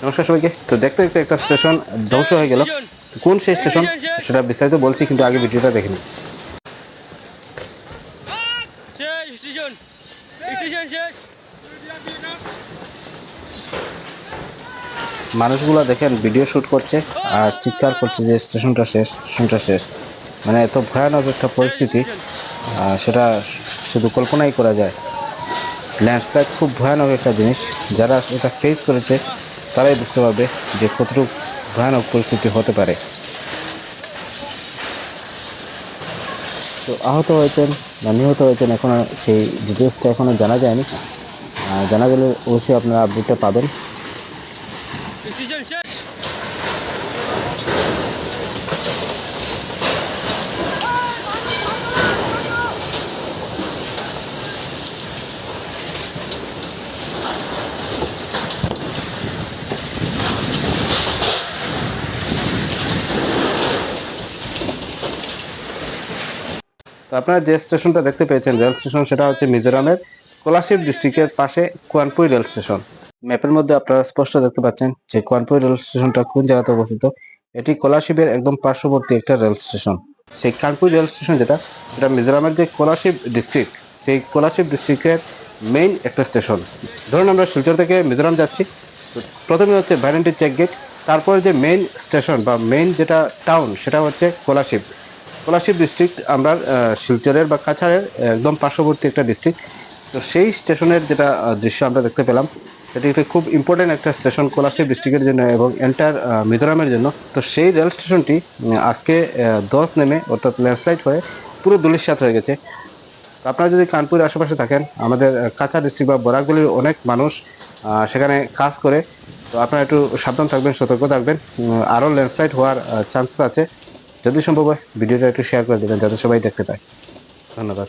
নমস্কার সবাইকে। তো দেখতে দেখতে একটা স্টেশন ধ্বংস হয়ে গেল। কোন সেই স্টেশন সেটা বিস্তারিত বলছি, কিন্তু আগে ভিডিওটা দেখে নিন। স্টেশন স্টেশন শেষ। মানুষগুলো দেখেন ভিডিও শুট করছে আর চিৎকার করছে যে স্টেশনটা শেষ, স্টেশনটা শেষ। মানে এত ভয়ানক একটা পরিস্থিতি, স্টেশন সেটা শুধু কল্পনাই করা যায়। ল্যান্ডস্লাইড খুব ভয়ানক একটা জিনিস। যারা এটা ফেস করেছে তারাই বুঝতে পারবে যে কতটুকু ভয়ানক পরিস্থিতি হতে পারে। তো আহত হয়েছেন বা নিহত হয়েছেন এখনো সেই ডিটেলসটা এখনো জানা যায়নি। জানা গেলে অবশ্যই আপনারা আপডেটটা পাবেন। স্টেশন শেষ। তো আপনারা যে স্টেশনটা দেখতে পেয়েছেন রেল স্টেশন, সেটা হচ্ছে মিজোরামের কোলাশিব ডিস্ট্রিক্টের পাশে কোয়ানপুই রেল স্টেশন। ম্যাপের মধ্যে আপনারা স্পষ্ট দেখতে পাচ্ছেন যে কোয়ানপুই রেল স্টেশনটা কোন জায়গাতে অবস্থিত। এটি কোলাশিবের একদম পার্শ্ববর্তী একটা রেল স্টেশন। সেই কানপুই রেল স্টেশন যেটা, সেটা মিজোরামের যে কোলাশিব ডিস্ট্রিক্ট, সেই কোলাশিব ডিস্ট্রিক্টের মেইন একটা স্টেশন। ধরুন আমরা শিলচর থেকে মিজোরাম যাচ্ছি, তো প্রথমে হচ্ছে ভ্যালেন্টি চেক গেট, তারপরে যে মেইন স্টেশন বা মেইন যেটা টাউন সেটা হচ্ছে কোলাশিব। কোলাশিব ডিস্ট্রিক্ট আমরা শিলচরের বা কাছাড়ের একদম পার্শ্ববর্তী একটা ডিস্ট্রিক্ট। তো সেই স্টেশনের যেটা দৃশ্য আমরা দেখতে পেলাম, সেটি একটি খুব ইম্পর্টেন্ট একটা স্টেশন কোলাশিব ডিস্ট্রিক্টের জন্য এবং এন্টার মিজোরামের জন্য। তো সেই রেল স্টেশনটি আজকে ধস নেমে অর্থাৎ ল্যান্ডস্লাইড হয়ে পুরো ধূলিসাৎ হয়ে গেছে। তো আপনারা যদি কানপুরের আশেপাশে থাকেন, আমাদের কাছাড় ডিস্ট্রিক্ট বা বরাকগুলির অনেক মানুষ সেখানে কাজ করে। তো আপনারা একটু সাবধান থাকবেন, সতর্ক থাকবেন। আরও ল্যান্ডস্লাইড হওয়ার চান্স আছে। যদি সম্ভব হয় ভিডিওটা একটু শেয়ার করে দেবেন যাতে সবাই দেখতে পায়। ধন্যবাদ।